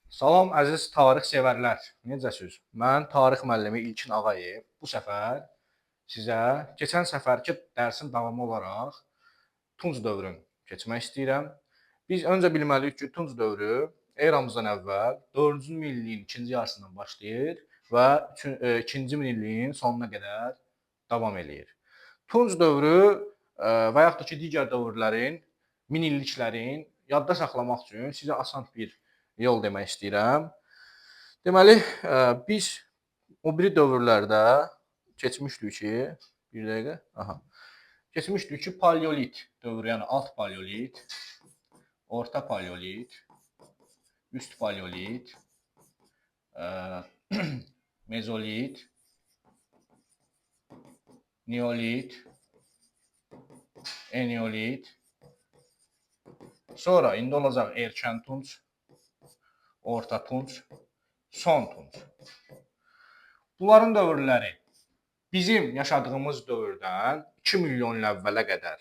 Salam əziz tarix sevərlər. Necəsiz? Mən tarix müəllimi İlkin Ağayev. Bu səfər sizə keçən səfərki dərsin davamı olaraq Tunc dövrünü keçmək istəyirəm. Biz öncə bilməliyik ki, Tunc dövrü eramızdan əvvəl 4-cü minilliyin ikinci yarısından başlayır və 2-ci minilliyin sonuna qədər davam eləyir. Tunc dövrü və yaxud da ki, digər dövrlərin, minilliklərin yadda saxlamaq üçün sizə asan bir yol demək istəyirəm. Deməli, biz o biri dövrlərdə keçmişdik ki, bir dəqiqə, keçmişdik ki, paleolit dövrü, yəni alt paleolit, orta paleolit, üst paleolit, mezolit, neolit, eneolit, sonra indi olacaq erkən tunc, orta tunc, son tunc. Bunların dövrləri bizim yaşadığımız dövrdən 2 milyon il əvvələ qədər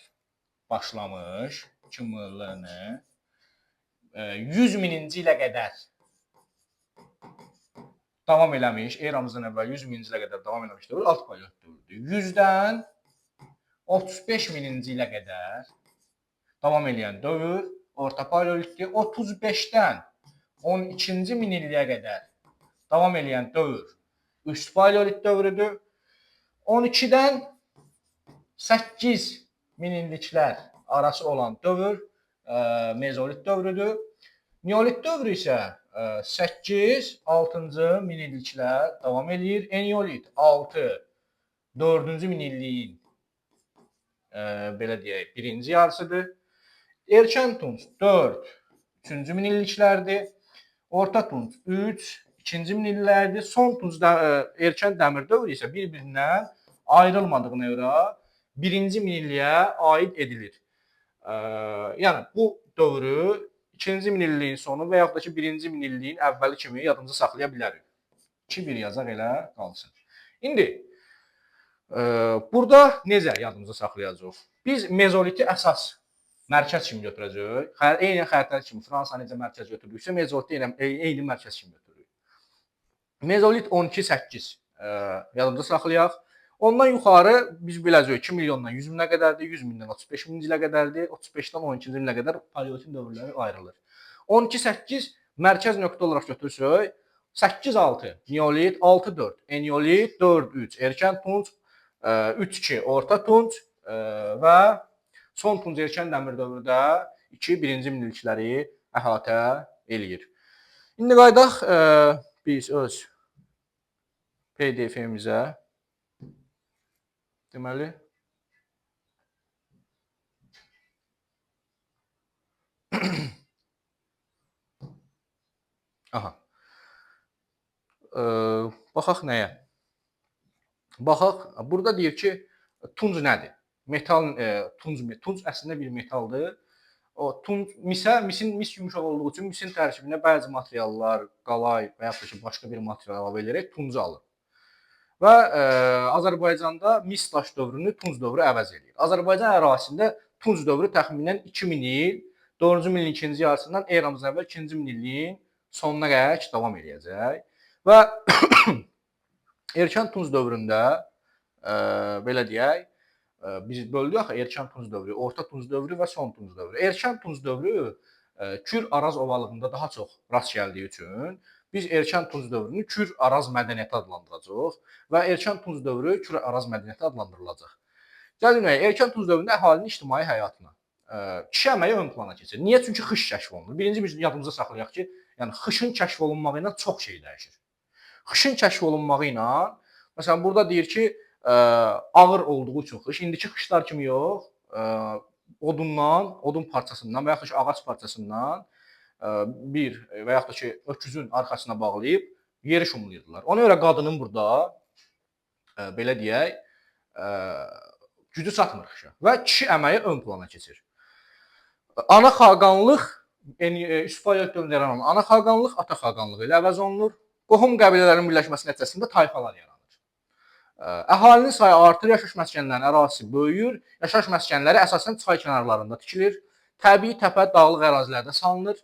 başlamış, 2000 illərini 100 mininci ilə qədər davam eləmiş, eramızdan əvvəl 100 mininci ilə qədər davam eləmiş dövr alt paleolit dövrüdür. 100-dən 35 mininci ilə qədər davam eləyən dövr orta paleolitdir. 35-dən 12-ci minilliyə qədər davam eləyən dövr üst paleolit dövrüdür. 12-dən 8 minilliklər arası olan dövr mezolit dövrüdür. Neolit dövrü isə 8-6-cı minilliklər davam eləyir. Eneolit 6-4-cü minilliyin belə deyək, birinci yarısıdır. Erkən tunc 4-3-cü minilliklərdir. Orta tunc 3-2-ci minilliklərdir. Son tunc erkən dəmir dövrü isə bir-birindən ayrılmadığına görə birinci minilliyə aid edilir. Yəni bu dövrü 2-ci minilliyin sonu və yaxud da ki 1-ci minilliyin əvvəli kimi yadımıza saxlaya bilərik. 2-1 yazaq elə qalsın. İndi burada necə yadımıza saxlayacağıq? Biz mezoliti əsas mərkəz kimi götürəcəyik. Eyni xəritələr kimi Fransa necə mərkəz götürdüksə, mezoliti eyni mərkəz kimi götürürük. Mezolit 12-8 yadımıza saxlayaq. Ondan yuxarı biz biləcəyik 2 milyondan 100 minə qədərdir, 100 mindən 35 minə qədərdir, 35-dən 12-ci minə qədər paleolitin dövrləri ayrılır. 12-8 mərkəz nöqtə olaraq götürsək, 8-6 neolit, 6-4 eneolit, 4-3 erkən tunc, 3-2 orta tunc və son tunc erkən dəmir dövründə 2-1-ci minillikləri əhatə eləyir. İndi qaydaq biz öz PDF-imizə. Deməli, baxaq nəyə? Baxaq, burada deyir ki, tunc nədir? Metal, tunc əslində bir metaldır. O tunc mis yumşaq olduğu üçün misin tərkibinə bəzi materiallar, qalay və yaxud da ki, başqa bir material əlavə edərək tuncu alır. Və Azərbaycanda mis daş dövrünü tunc dövrü əvəz edir. Azərbaycan ərazisində tunc dövrü təxminən 2000 il, 4-cü minilliyin ikinci yarısından eramızdan əvvəl 2-ci minilliyin sonuna qədər davam edəcək. Və erkən tunc dövründə belə deyək, biz böldük axı erkən tunc dövrü, orta tunc dövrü və son tunc dövrü. Erkən tunc dövrü Kür-Araz ovalığında daha çox rast gəldiyi üçün biz erkən tunc dövrünü Kür-Araz mədəniyyəti adlandıracağıq və erkən tunc dövrü Kür-Araz mədəniyyəti adlandırılacaq. Gəlin, erkən tunc dövründə əhalinin ictimai həyatına kişi əməyi ön plana keçir. Niyə? Çünki xış kəşf olunur. Birinci biz yadımıza saxlayaq ki, yəni xışın kəşf olunmağı ilə çox şey dəyişir. Xışın kəşf olunmağı ilə, məsələn, burada deyir ki, ağır olduğu üçün xış, indiki xışlar kimi yox, odun parçasından və yaxud da ki, ağac parçasından bir və yaxud da ki, öküzün arxasına bağlayıb yeri şumlayırdılar. Ona görə qadının burada, belə deyək, gücü çatmır xışa və kişi əməyi ön plana keçir. Ana xaqanlıq, üst paleolit dövründə yaranan ana xaqanlıq, ata xaqanlığı ilə əvəz olunur. Qohum qəbilələrin birləşməsi nəticəsində tayfalar yaranır. Əhalinin sayı artır, yaşayış məskənlərinin ərazisi böyüyür. Yaşayış məskənləri əsasən çay kənarlarında tikilir. Təbii təpə, dağlıq ərazilərdə salınır.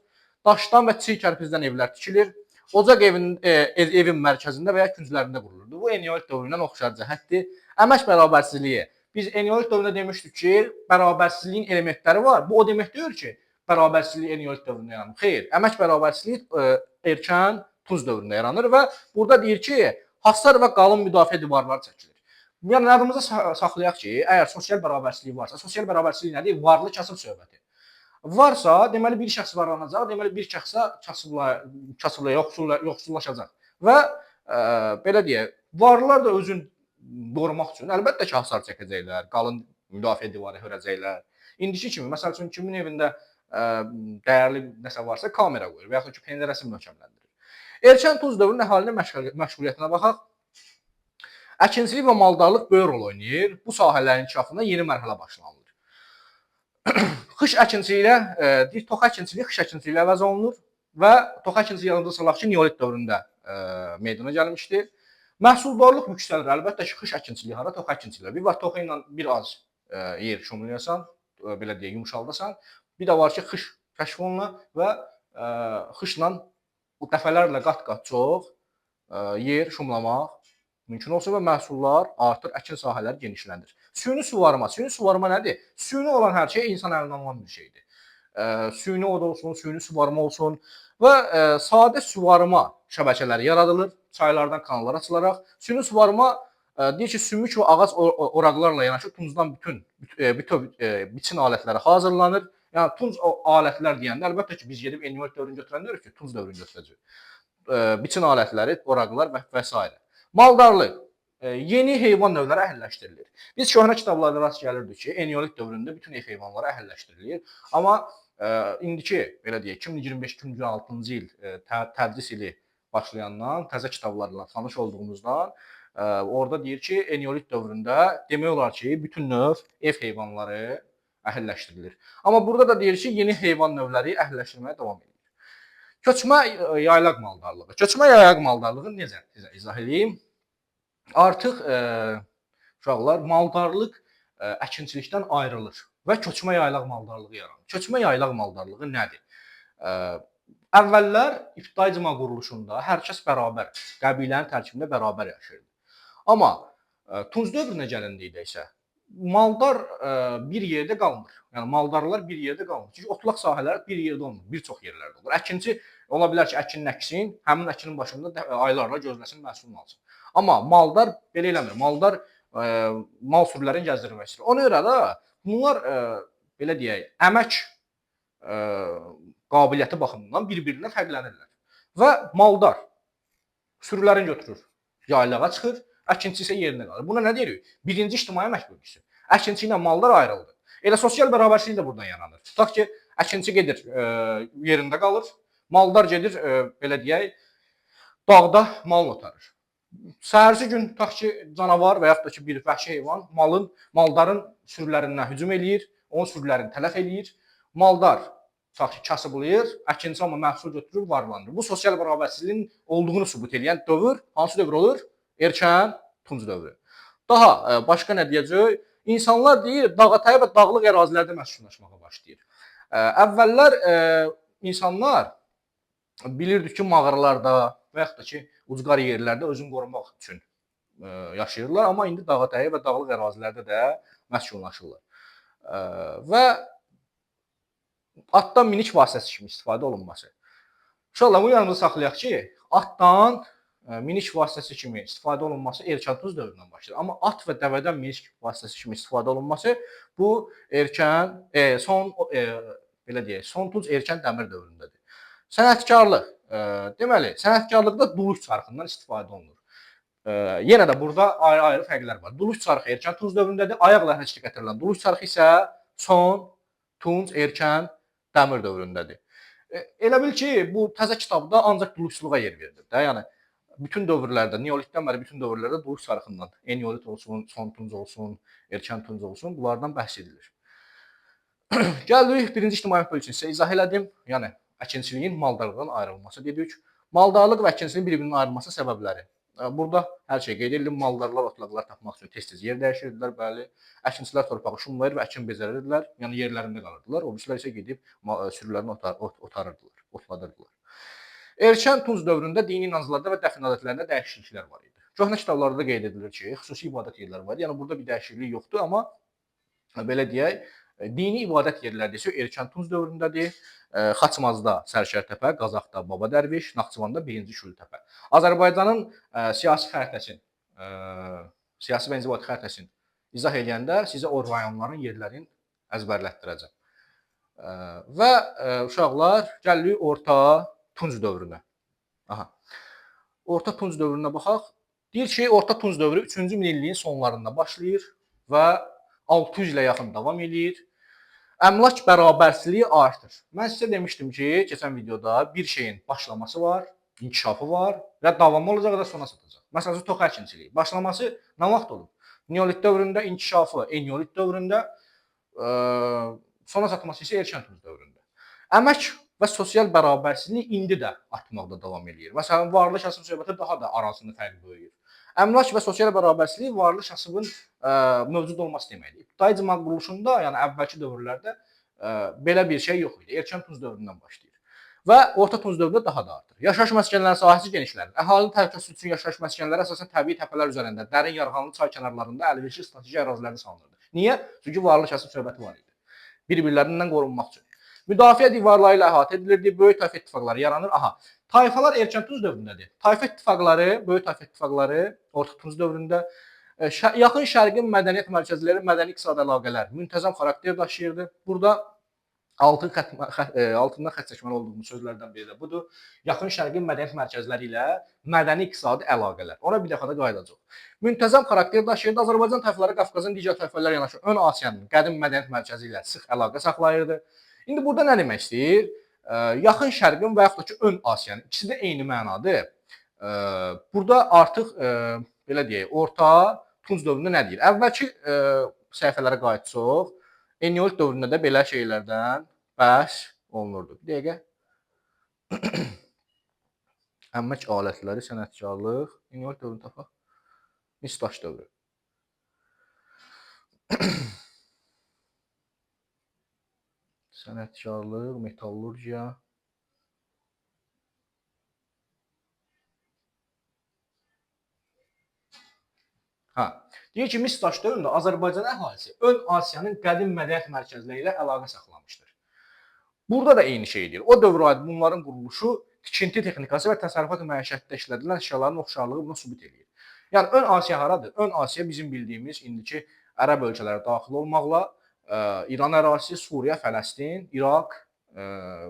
daşdan və çiy kərpicdən evlər tikilir. Ocaq evin mərkəzində və ya künclərində qurulurdu. Bu eneolit dövründən oxşar cəhətdir. Əmək bərabərsizliyi. Biz eneolit dövründə demişdik ki, bərabərsizliyin elementləri var. Bu o demək deyil ki, bərabərsizlik eneolit dövründə yaranır. Xeyr, əmək bərabərsizliyi erkən tunc dövründə yaranır və burada deyir ki, hasar və qalın müdafiə divarları çəkilir. Yəni yadımızda saxlayaq ki, əgər sosial bərabərsizlik varsa, sosial bərabərsizlik nədir? Varlı kasıb söhbəti. Varsa, deməli bir şəxs varlanacaq, deməli bir şəxsə yoxsullaşacaq. Və belə deyək, varlılar da özünü qorumaq üçün əlbəttə ki, hasar çəkəcəklər, qalın müdafiə divarı hörəcəklər. İndiki kimi, məsəl üçün kimin evində dəyərli nəsə varsa kamera qoyur və yaxud ki, pəncərəsini möhkəmləndirir. Erkən tunc dövrünün əhalinin məşğuliyyətinə baxaq. Əkinçilik və maldarlıq böyük rol oynayır. Bu sahələrin inkişafında yeni mərhələ başlanılır. Xış əkinçiliyi ilə tox əkinçiliyi xış əkinçiliyi ilə əvəz olunur və tox əkinçiliyi yadımıza salaq ki, neolit dövründə meydana gəlmişdi. Məhsuldarlıq yüksəlir. Əlbəttə ki, xış əkinçiliyi hara, tox əkinçiliyi. Bir vaxt toxu ilə bir az yer şumlayasan, belə deyək, yumşaldasan. Bir də var ki, xış kəşf olunur və xışla dəfələrlə qat-qat çox yer şumlamaq mümkün olsa və məhsullar artır, əkin sahələri genişlənir. Süni suvarma. Süni suvarma nədir? Süni olan hər şey insan əlindən alınan bir şeydir. Süni od olsun, süni suvarma olsun və sadə suvarma şəbəkələri yaradılır. Çaylardan kanallar açılaraq. Süni suvarma deyir ki, sümük və ağac oraqlarla yanaşı tuncdan bütün biçin alətləri hazırlanır. Yəni tunc alətlər deyəndə əlbəttə ki, biz gedib eneolit dövrünü götürən deyirik ki, tunc dövrünü götürəcəyik. Biçin alətləri, oraqlar və s. Maldarlıq. Yeni heyvan növləri əhəlləşdirilir. Biz köhnə kitablarda rast gəlirdik ki, eneolit dövründə bütün ev heyvanları əhəlləşdirilir. Amma indiki, belə deyək, 2025-2026-cı il tədris ili başlayandan, təzə kitablarla tanış olduğumuzdan orada deyir ki, eneolit dövründə demək olar ki, bütün növ ev heyvanları əhəlləşdirilir. Amma burada da deyir ki, yeni heyvan növləri əhəlləşdirməyə davam edir. Köçmə yaylaq maldarlığı. Köçmə yaylaq maldarlığı necə izah edeyim? Artıq uşaqlar maldarlıq əkinçilikdən ayrılır və köçmə yaylaq maldarlığı yaranır. Köçmə yaylaq maldarlığı nədir? Əvvəllər ibtidai icma quruluşunda hər kəs bərabər, qəbilənin tərkibində bərabər yaşayırdı. Amma tunc dövrünə gəlindikdə isə maldar bir yerdə qalmır. Yəni maldarlar bir yerdə qalmır. Çünki otlaq sahələri bir yerdə olmur, bir çox yerlərdə olur. Əkinçi ola bilər ki, əkin əksin, həmin əkinin başında aylarla gözləsin, məhsulunu alsın. Amma maldar belə eləmir. Maldar mal sürülərini gəzdirmək istəyir. Ona görə də bunlar belə deyək, əmək qabiliyyəti baxımından bir-birindən fərqlənirlər. Və maldar sürülərini götürür, yaylağa çıxır, əkinçi isə yerinə qalır. Buna nə deyirik? Birinci ictimai əmək bölgüsü. Əkinçi ilə maldar ayrıldı. Elə sosial bərabərsizlik də buradan yaranır. Tutaq ki, əkinçi gedir yerində qalır, maldar gedir belə deyək, dağda malını otarır. Səhərsi gün tutaq ki, canavar və yaxud da ki, bir vəhşi heyvan maldarın sürülərindən hücum eləyir, onun sürülərini tələf eləyir. Maldar tutaq ki, kasıblayır, əkinçi amma məhsul götürür, varlanır. Bu sosial bərabərsizliyin olduğunu sübut edən dövr hansı dövr olur? Erkən tunc dövrü. Daha başqa nə deyəcək? İnsanlar deyir, dağətəyi və dağlıq ərazilərdə məskunlaşmağa başlayır. Əvvəllər insanlar bilirdi ki, mağaralarda və yaxud da ki, ucqar yerlərdə özünü qorumaq üçün yaşayırlar. Amma indi dağətəyi və dağlıq ərazilərdə də məskunlaşırlar. Və atdan minik vasitəsi kimi istifadə olunması. Uşaqlar, bunu yanımızda saxlayaq ki, atdan minik vasitəsi kimi istifadə olunması erkən tunc dövründən başlayır. Amma at və dəvədən minik vasitəsi kimi istifadə olunması bu erkən belə deyək, son tunc erkən dəmir dövründədir. Sənətkarlıq. Deməli, sənətkarlıqda duluç çarxından istifadə olunur. Yenə də burada ayrı-ayrı fərqlər var. Duluç çarxı erkən tunc dövründədir. Ayaqla hərəkətə gətirilən duluç çarxı isə son tunc erkən dəmir dövründədir. Elə bil ki, bu təzə kitabda ancaq duluççuluğa yer verilir də. Yəni bütün dövrlərdə, neolitdən bəri bütün dövrlərdə duluç çarxından, eneolit olsun, son tunc olsun, erkən tunc olsun, bunlardan bəhs edilir. Gəldik birinci ictimai bölgüsünü sizə izah elədim. Yəni əkinçiliyin maldarlıqdan ayrılması dedik. Maldarlıq və əkinçiliyin bir-birinin ayrılması səbəbləri. Burada hər şey qeyd edilir. Maldarlar, otlaqlar tapmaq üçün tez-tez yer dəyişirdilər, bəli. Əkinçilər torpağı şumlayır və əkin becərirdilər. Yəni yerlərində qalırdılar. O birisilər isə gedib sürülərini otarırdılar. otladırdılar. Erkən Tunc dövründə dini inanclarda və dəfn adətlərində dəyişikliklər var idi. Köhnə kitablarda qeyd edilir ki, xüsusi ibadət yerləri var idi. Yəni burada bir dəyişiklik yoxdur, amma belə deyək, dini ibadət yerləri isə erkən Tunc dövründədir. Xaçmazda Sərkərdəpə, Qazaxda Baba Dərviş, Naxçıvanda 1-ci Şültəpə. Azərbaycanın siyasi xəritəsini, siyasi və inzibati xəritəsini izah edəndə sizə o rayonların yerlərini əzbərlətdirəcəm. Və uşaqlar gəlirik Orta Tunc dövrünə. Aha. Orta Tunc dövrünə baxaq. Deyir ki, Orta Tunc dövrü 3-cü minilliyin sonlarında başlayır və 600 ilə yaxın davam edir. Əmlak bərabərsizliyi artır. Mən sizə demişdim ki, keçən videoda bir şeyin başlaması var, inkişafı var və davamı olacaq və sona çatacaq. Məsələn, tox əkinçiliyi. Başlaması nə vaxt olub? Neolit dövründə, inkişafı Eneolit dövründə, sona çatması isə erkən Tunc dövründə. Əmək və sosial bərabərsizlik indi də artmaqda davam edir. Məsələn, varlı kasıb söhbəti daha da arasında fərq böyüyür. Əmlak və sosial bərabərsizlik varlı kasıbın mövcud olması deməkdir. İbtidai icma quruluşunda, yəni əvvəlki dövrlərdə belə bir şey yox idi. Erkən Tunc dövründən başlayır. Və Orta Tunc dövründə daha da artır. Yaşayış məskunlarının sahəsi genişlənir. Əhalinin təhlükəsizliyi üçün yaşayış məskunları əsasən təbii təpələr üzərində, dərin yarğanlı çay kənarlarında əlverişli strateji ərazilərdə salınırdı. Niyə? Çünki varlı kasıb söhbəti var idi. Bir-birlərindən qorunmaq üçün. Müdafiə divarları ilə əhatə edilirdi, böyük tayfa ittifaqları yaranır. Aha, tayfalar erkən Tunc dövründədir. Tayfa ittifaqları, böyük tayfa ittifaqları Orta Tunc dövründə yaxın şərqin mədəniyyət mərkəzləri, mədəni-iqtisadi əlaqələr müntəzəm xarakter daşıyırdı. Burada altından xətt çəkməli olduğumuz sözlərdən biri də budur. Yaxın şərqin mədəniyyət mərkəzləri ilə mədəni-iqtisadi əlaqələr. Ona bir dəfə də qayıdacaq. Müntəzəm xarakter daşıyırdı. Azərbaycan tayfaları Qafqazın digər tayfalarla yanaşı Ön Asiyanın qədim mədəniyyət mərkəzi ilə sıx əlaqə saxlayırdı. İndi burada nə demək istəyir? Yaxın şərqin və yaxud da ki Ön Asiyanın ikisi də eyni mənadır. Burada artıq belə deyək, Orta Tunc dövründə nə deyir? Əvvəlki səhifələrə qayıtsaq, Eneolit dövründə də belə şeylərdən bəhs olunurdu. Bir dəqiqə. Əmək alətləri, sənətkarlıq, Eneolit dövrünü tapaq. Mis daş dövrü. Sənətkarlıq, metallurgiya. Deyir ki, Mis daş dövründə Azərbaycan əhalisi Ön Asiyanın qədim mədəniyyət mərkəzləri ilə əlaqə saxlamışdır. Burada da eyni şeydir. O dövrə aid bunların quruluşu tikinti texnikası və təsərrüfat məişətdə işlədilən əşyaların oxşarlığı buna sübut edir. Yəni Ön Asiya haradır? Ön Asiya bizim bildiyimiz indiki ərəb ölkələri daxil olmaqla İran ərazisi, Suriya, Fələstin, İraq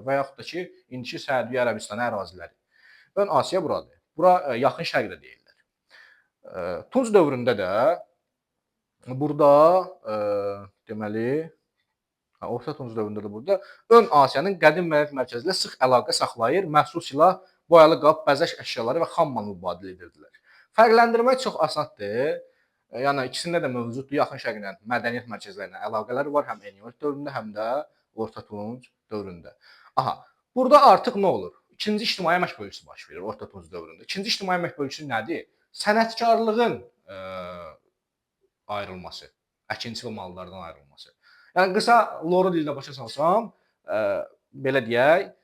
və yaxud da ki, indiki Səudiyyə Ərəbistanı əraziləri. Ön Asiya buradır. Bura yaxın şərq də deyirlər. Tunc dövründə də burada deməli Orta Tunc dövründə də burada Ön Asiyanın qədim mədəniyyət mərkəzi ilə sıx əlaqə saxlayır, məhsul silah, boyalı qab, bəzək əşyaları və xam mal mübadilə edirdilər. Fərqləndirmək çox asandır. Yəni ikisində də mövcuddur yaxın şərqlə mədəniyyət mərkəzlərinə əlaqələr var, həm Eneolit dövründə, həm də Orta Tunc dövründə. Aha, burada artıq nə olur? İkinci ictimai əmək bölgüsü baş verir Orta Tunc dövründə. İkinci ictimai əmək bölgüsü nədir? Sənətkarlığın ayrılması, əkinçi və maldardan ayrılması. Yəni qısa loru dildə başa salsam, belə deyək,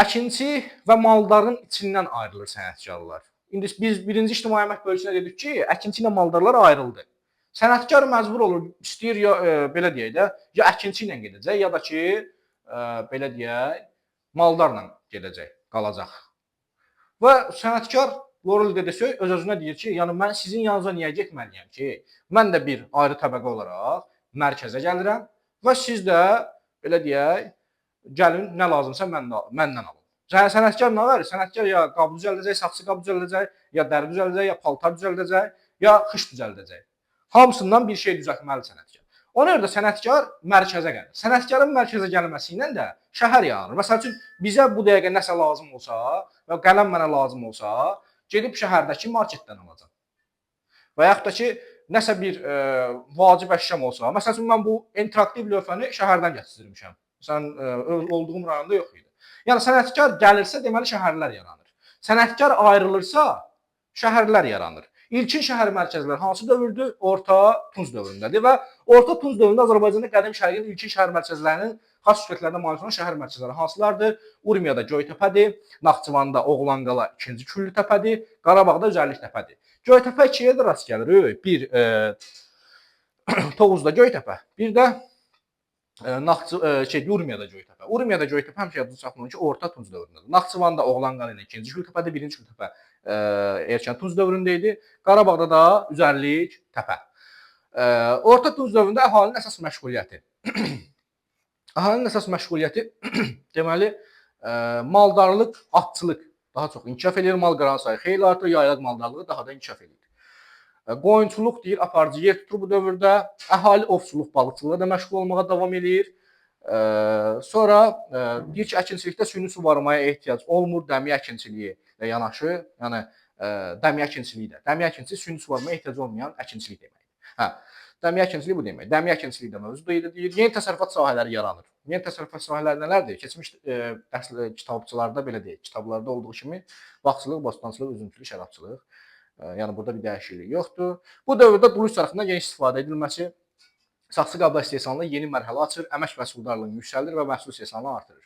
əkinçi və maldarın içindən ayrılır sənətkarlar. İndi biz birinci ictimai əmək bölgüsünə dedik ki, əkinçi ilə maldarlar ayrıldı. Sənətkar məcbur olur, istəyir ya belə deyək də, ya əkinçi ilə gedəcək, ya da ki, belə deyək, maldarla gedəcək, qalacaq. Və sənətkar loru dildə desək, öz-özünə deyir ki, yəni mən sizin yanınıza niyə getməliyəm ki, mən də bir ayrı təbəqə olaraq mərkəzə gəlirəm və siz də belə deyək, gəlin nə lazımsa məndən alın. Sənətkar nə var? Sənətkar ya qab düzəldəcək, saxsı qab düzəldəcək, ya dəri düzəldəcək, ya paltar düzəldəcək, ya xış düzəldəcək. Hamısından bir şey düzəltməli sənətkar. Ona görə də sənətkar mərkəzə gəlir. Sənətkarın mərkəzə gəlməsi ilə də şəhər yaranır. Məsəl üçün bizə bu dəqiqə nəsə lazım olsa və qələm mənə lazım olsa, gedib şəhərdəki marketdən alacam. Və yaxud da ki, nəsə bir vacib əşyam olsa, məsəl üçün mən bu interaktiv lövhəni şəhərdən gətirmişəm. Məsələn, olduğum rayonda yox idi. Yəni sənətkar gəlirsə, deməli şəhərlər yaranır. Sənətkar ayrılırsa, şəhərlər yaranır. İlkin şəhər mərkəzləri hansı dövrdür? Orta Tunc dövründədir və Orta Tunc dövründə Azərbaycanda qədim şərqin ilkin şəhər mərkəzlərinin Xas xüsusiyyətlərinə malik olan şəhər mərkəzləri hansılardır? Urmiyada Göytəpədir, Naxçıvanda Oğlanqala 2-ci Küllü təpədir, Qarabağda Üzərlik təpədir. Göytəpə 2-yə də rast gəlirik. Bir Tovuzda Göytəpə, bir də Urmiyada Göytəpə. Urmiyada Göytəpə həmişə yadınıza saxlayın ki, Orta Tunc dövründədir. Naxçıvanda Oğlanqala ilə 2-ci Gültəpədə, 1-ci Gültəpə Erkən Tunc dövründə idi. Qarabağda da Üzərlik təpə. Orta Tunc dövründə əhalinin əsas məşğuliyyəti. Əhalinin əsas məşğuliyyəti deməli maldarlıq, atçılıq daha çox inkişaf edir, mal qaran sayı xeyli artır, yaylaq maldarlığı daha da inkişaf edir. Qoyunçuluq deyir, aparıcı yer tutur bu dövrdə. Əhali ovçuluq, balıqçılıqla da məşğul olmağa davam edir. Sonra deyir ki, əkinçilikdə süni suvarmaya ehtiyac olmur, dəmiyə əkinçiliyi ilə yanaşı, yəni dəmiyə əkinçiliyi də. Dəmiyə əkinçiliyi süni suvarmaya ehtiyac olmayan əkinçilik deməkdir. Dəmiyə əkinçiliyi bu demək. Dəmiyə əkinçiliyi də mövzudur. Deyir, yeni təsərrüfat sahələri yaranır. Yeni təsərrüfat sahələri nələrdir? Keçmiş kitabçılarda belə deyək, kitablarda olduğu kimi bağçılıq, bostançılıq, üzümçülük, şərabçılıq. Yəni burada bir dəyişiklik yoxdur. Bu dövrdə duluş çarxından geniş istifadə edilməsi saxsı qablar istehsalında yeni mərhələ açır, əmək məhsuldarlığını yüksəldir və məhsul istehsalını artırır.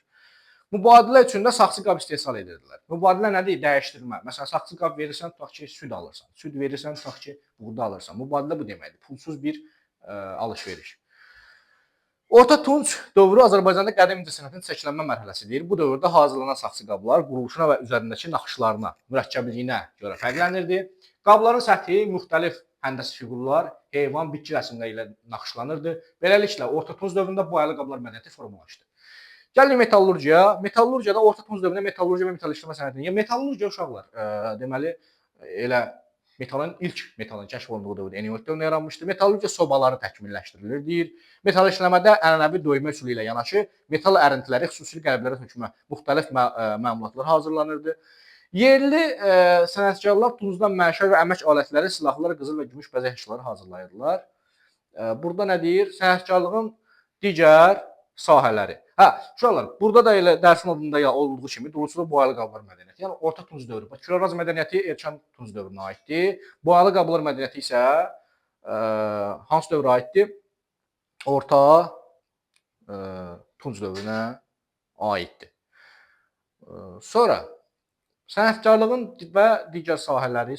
Mübadilə üçün də saxsı qab istehsal edirdilər. Mübadilə nədir? Dəyişdirmə. Məsələn, saxsı qab verirsən, tutaq ki, süd alırsan. Süd verirsən, tutaq ki, buğda alırsan. Mübadilə bu deməkdir. Pulsuz bir alış-veriş. Orta Tunc dövrü Azərbaycanda qədim incəsənətin çəkilənmə mərhələsidir. Bu dövrdə hazırlanan saxsı qablar quruluşuna və üzərindəki naxışlarına, mürəkkəbliyinə görə fərqlənirdi. Qabların səthi müxtəlif həndəsi fiqurlar, heyvan, bitki rəsmləri ilə naxışlanırdı. Beləliklə, Orta Tunc dövründə boyalı qablar mədəniyyəti formalaşdı. Gəlir metallurgiyaya. Metallurgiyada Orta Tunc dövründə metallurgiya və metal işləmə sənətində. Metallurgiya uşaqlar, deməli elə metalın ilk metalın kəşf olunduğu dövrdə eneolit dövründə yaranmışdı. Metallurgiya sobaları təkmilləşdirilir, deyir. Metal işləmədə ənənəvi döymə üsulu ilə yanaşı metal ərintiləri xüsusi qəlblərə hökmə müxtəlif məmulatlar hazırlanırdı. Yerli sənətkarlar Tuncdan məşə və əmək alətləri, silahlar, qızıl və gümüş bəzək əşyaları hazırlayırdılar. Burada nə deyir? Sənətkarlığın digər sahələri. Uşaqlar, burada da elə dərsin adında ya olduğu kimi duluçuluq boyalı qablar mədəniyyəti. Yəni Orta Tunc dövrü. Kür-Araz mədəniyyəti Erkən Tunc dövrünə aiddir. Boyalı qablar mədəniyyəti isə hansı dövrə aiddir? Orta Tunc dövrünə aiddir. Sonra sənətkarlığın və digər sahələri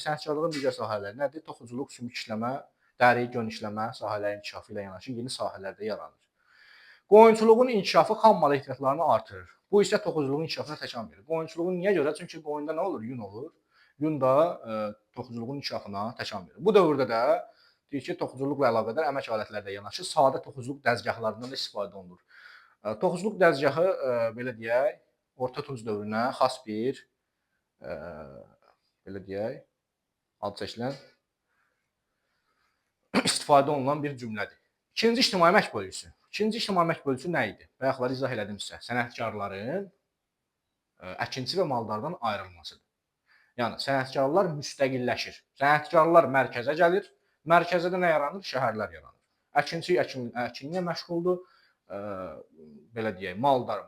nədir? Toxuculuq, sümük işləmə, dəri, gön işləmə sahələrinin inkişafı ilə yanaşı yeni sahələrdə yaranır. Qoyunçuluğun inkişafı xam mal ehtiyatlarını artırır. Bu isə toxuculuğun inkişafına təkan verir. Qoyunçuluğun niyə görə? Çünki qoyunda nə olur? Yun olur. Yun da toxuculuğun inkişafına təkan verir. Bu dövrdə də deyir ki, toxuculuqla əlaqədar əmək alətlərlə yanaşı sadə toxuculuq dəzgahlarından da istifadə olunur. Toxuculuq dəzgahı belə deyək, Orta Tunc dövrünə xas bir belə deyək, ad çəkilən istifadə olunan bir cümlədir. İkinci ictimai əmək bölgüsü. İkinci ictimai əmək bölgüsü nə idi? Bayaqlar izah elədim sizə. Sənətkarların əkinçi və maldardan ayrılmasıdır. Yəni sənətkarlar müstəqilləşir. Sənətkarlar mərkəzə gəlir. Mərkəzdə nə yaranır? Şəhərlər yaranır. Əkinçi əkinliyə məşğuldur. Belə deyək, maldar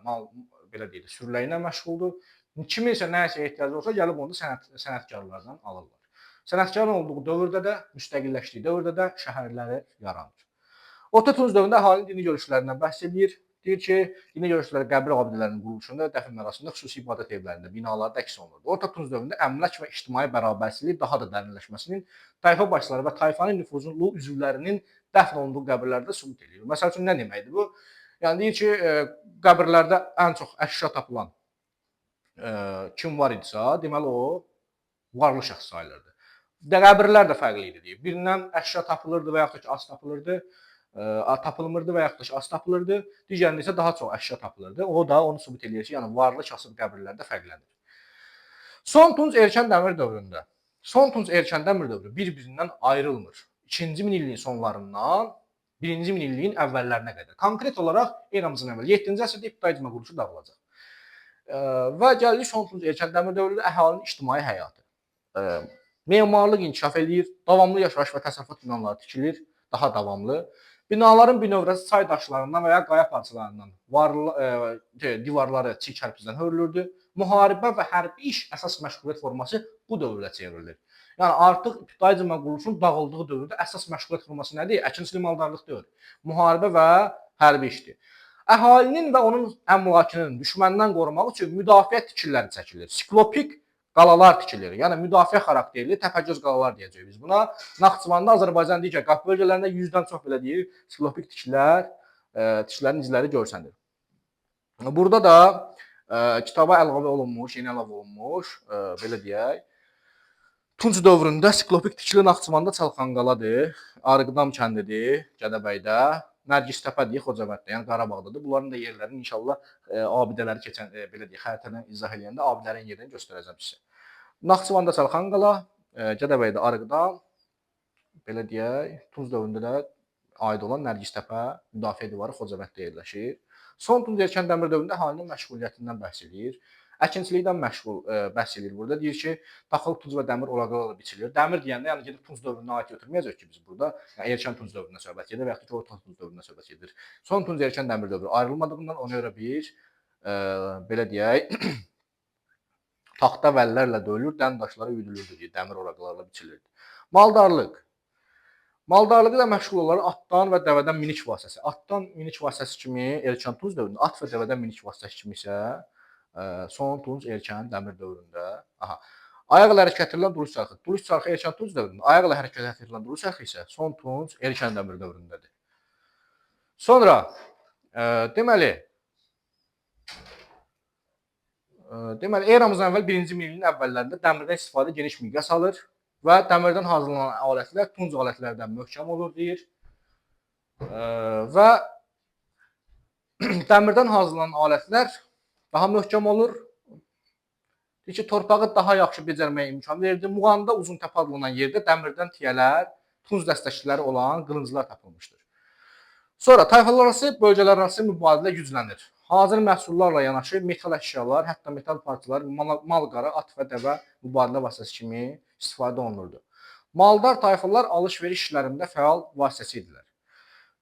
belə deyək, sürüləyinə məşğuldur. Kiminsə nəyisə ehtiyacı olsa gəlib onu sənətkarlardan alırlar. Sənətkarın olduğu dövrdə də, müstəqilləşdiyi dövrdə də şəhərləri yaranır. Orta Tunc dövründə əhalinin dini görüşlərindən bəhs edir. Deyir ki, dini görüşləri qəbir abidələrinin quruluşunda, dəfn mərasimində, xüsusi ibadət evlərində, binalarda əks olunurdu. Orta Tunc dövründə əmlak və ictimai bərabərsizlik daha da dərinləşməsinin, tayfa başçıları və tayfanın nüfuzlu üzvlərinin dəfn olunduğu qəbirlərdə sübut edir. Məsəl üçün nə deməkdir bu? Yəni deyir ki, qəbirlərdə ən çox əşya tapılan kim var idisə, deməli o varlı şəxs sayılırdı. Qəbirlər də fərqli idi deyir. Birindən əşya tapılırdı və yaxud da ki, az tapılırdı. Tapılmırdı və yaxud da ki, az tapılırdı. Digərində isə daha çox əşya tapılırdı. O da onu sübut edir ki, yəni varlı kasıb qəbirlərdə fərqlənir. Son Tunc Erkən Dəmir dövründə. Son Tunc Erkən Dəmir dövrü bir-birindən ayrılmır. 2-ci minilliyin sonlarından 1-ci minilliyin əvvəllərinə qədər. Konkret olaraq eramızdan əvvəl 7-ci əsrdə ibtidai icma quruluşu dağılacaq. Və gəlirik Son Tunc Erkən Dəmir dövründə əhalinin ictimai həyatı. Memarlıq inkişaf edir, davamlı yaşayış və təsərrüfat binaları tikilir, daha davamlı. Binaların binövrəsi çay daşlarından və ya qaya parçalarından divarları çiy kərpicdən hörülürdü. Müharibə və hərbi iş əsas məşğuliyyət forması bu dövrdə çevrilir. Yəni artıq ibtidai icma quruluşunun dağıldığı dövrdə əsas məşğuliyyət forması nədir? Əkinçilik maldarlıq deyil. Müharibə və hərbi işdir. Əhalinin və onun əmlakının düşməndən qorumaq üçün müdafiə tikililəri çəkilir. Siklopik qalalar tikilir. Yəni müdafiə xarakterli təpəgöz qalalar deyəcəyik biz buna. Naxçıvanda, Azərbaycanın digər qərb bölgələrində 100-dən çox belə deyir, siklopik tikilər, tiklərin izləri görsənir. Burada da kitaba əlavə olunmuş, yeni əlavə olunmuş, belə deyək, Tunc dövründə siklopik tikili Naxçıvanda Çalxanqaladır, Arıqdam kəndidir, Gədəbəydə, Nərgistəpədir, Xocavənddə, yəni Qarabağdadır. Bunların da yerlərini inşallah abidələri keçən belə deyək, xəritədən izah eləyəndə abidələrin yerini göstərəcəm sizə. Naxçıvanda Çalxanqala, Gədəbəydə Arıqdam, belə deyək, Tunc dövründə də aid olan Nərgistəpə müdafiə divarı Xocavənddə yerləşir. Son Tunc erkən dəmir dövründə əhalinin məşğuliyyətindən bəhs edir. Əkinçilikdən bəhs edir burada. Deyir ki, taxıl, tuz və dəmir oraqlarla biçilir. Dəmir deyəndə yəni gedib Tunc dövrünə aid götürməyəcək ki biz burada. Yəni erkən Tunc dövründə söhbət gedir və yaxud da orta Tunc dövründə söhbət gedir. Son Tunc erkən dəmir dövrü ayrılmadığından ona görə biz belə deyək, taxta vəllərlə döyülür, dən daşları üyüdülürdü deyə dəmir oraqlarla biçilirdi. Maldarlıq. Maldarlığı ilə məşğul olaraq atdan və dəvədən minik vasitəsi. Atdan minik vasitəsi kimi erkən Tunc dövründə, at və dəvədən minik vasitəsi kimi isə son Tunc erkən dəmir dövründə. Ayaq ilə hərəkət edilən duruş çarxı. Duruş çarxı erkən Tunc dövründə, ayaq ilə hərəkət edilən duruş çarxı isə son Tunc erkən dəmir dövründədir. Sonra deməli eramızdan əvvəl 1-ci minilliyin əvvəllərində dəmirdən istifadə geniş miqyas alır və dəmirdən hazırlanan alətlər Tunc alətlərdən möhkəm olur deyir. Və dəmirdən hazırlanan alətlər daha möhkəm olur. Deyir ki, torpağı daha yaxşı becərməyə imkan verirdi. Muğanda Uzuntəpə adlanan yerdə dəmirdən tiyələr, Tunc dəstəkçiləri olan qılınclar tapılmışdır. Sonra tayfalararası, bölgələrarası mübadilə güclənir. Hazır məhsullarla yanaşı metal əşyalar, hətta metal parçalar, mal-qara, at və dəvə mübadilə vasitəsi kimi istifadə olunurdu. Maldar tayfalar alış-veriş işlərində fəal vasitəçi idilər.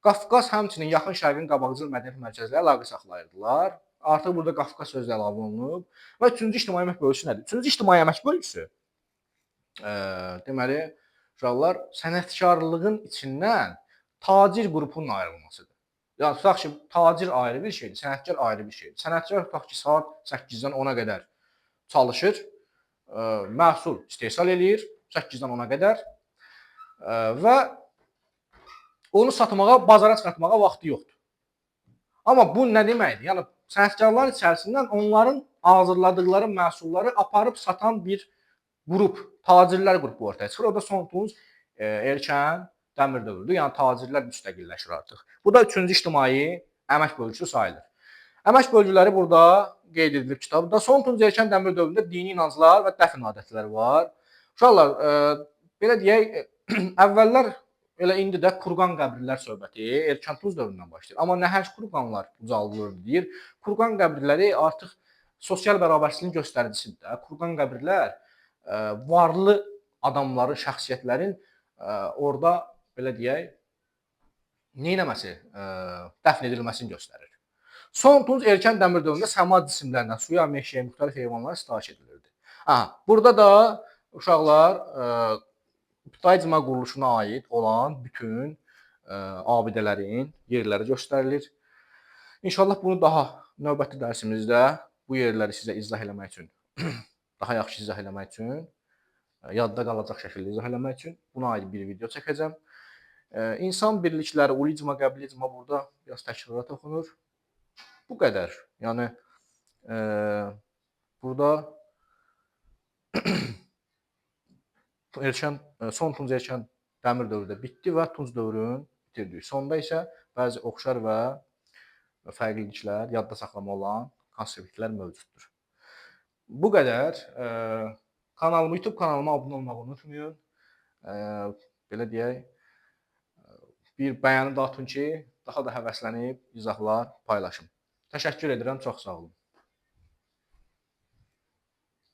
Qafqaz həmçinin yaxın şərqin qabaqcıl mədəniyyət mərkəzləri əlaqə saxlayırdılar. Artıq burada Qafqaz sözü əlavə olunub. Və üçüncü ictimai əmək bölgüsü nədir? Üçüncü ictimai əmək bölgüsü deməli, uşaqlar sənətkarlığın içindən tacir qrupunun ayrılmasıdır. Yəni tutaq ki, tacir ayrı bir şeydir, sənətkar ayrı bir şeydir. Sənətkar tutaq ki, saat 8-dən 10-a qədər çalışır, məhsul istehsal eləyir 8-dən 10-a qədər və onu satmağa, bazara çıxartmağa vaxtı yoxdur. Amma bu nə deməkdir? Yəni sənətkarlar içərisindən onların hazırladıkları məhsulları aparıb satan bir qrup, tacirlər qrupu ortaya çıxır. O da son Tunc erkən dəmir dövrüdür. Yəni tacirlər müstəqilləşir artıq. Bu da üçüncü ictimai əmək bölgüsü sayılır. Əmək bölgüləri burada qeyd edilir kitabda. Son Tunc erkən dəmir dövründə dini inanclar və dəfn adətləri var. Uşaqlar, belə deyək, əvvəllər elə indi də kurqan qəbirlər söhbəti erkən Tunc dövründən başlayır. Amma nəhəng kurqanlar ucaldılır deyir. Kurqan qəbirləri artıq sosial bərabərsizliyin göstəricisidir. Kurqan qəbirlər varlı adamların, şəxsiyyətlərin orada belə deyək, neynəməsi, dəfn edilməsini göstərir. Son Tunc erkən dəmir dövründə səma cisimlərindən suya, meşəyə, müxtəlif heyvanlara sitayiş edilirdi. Burada da uşaqlar İbtidai icma quruluşuna aid olan bütün abidələrin yerləri göstərilir. İnşallah bunu daha növbəti dərsimizdə bu yerləri sizə izah eləmək üçün, daha yaxşı izah eləmək üçün, yadda qalacaq şəkildə izah eləmək üçün buna aid bir video çəkəcəm. İnsan birlikləri, ulu icma, qəbili icma burada biraz təkrara toxunur. Bu qədər. Yəni burada son Tunc erkən dəmir dövrü də bitdi və Tunc dövrünü bitirdik. Sonda isə bəzi oxşar və fərqliliklər, yadda saxlama olan konseptlər mövcuddur. Bu qədər. YouTube kanalıma abunə olmağı unutmayın. Belə deyək, bir bəyəni də atın ki, daha da həvəslənib izahlar paylaşım. Təşəkkür edirəm, çox sağ olun.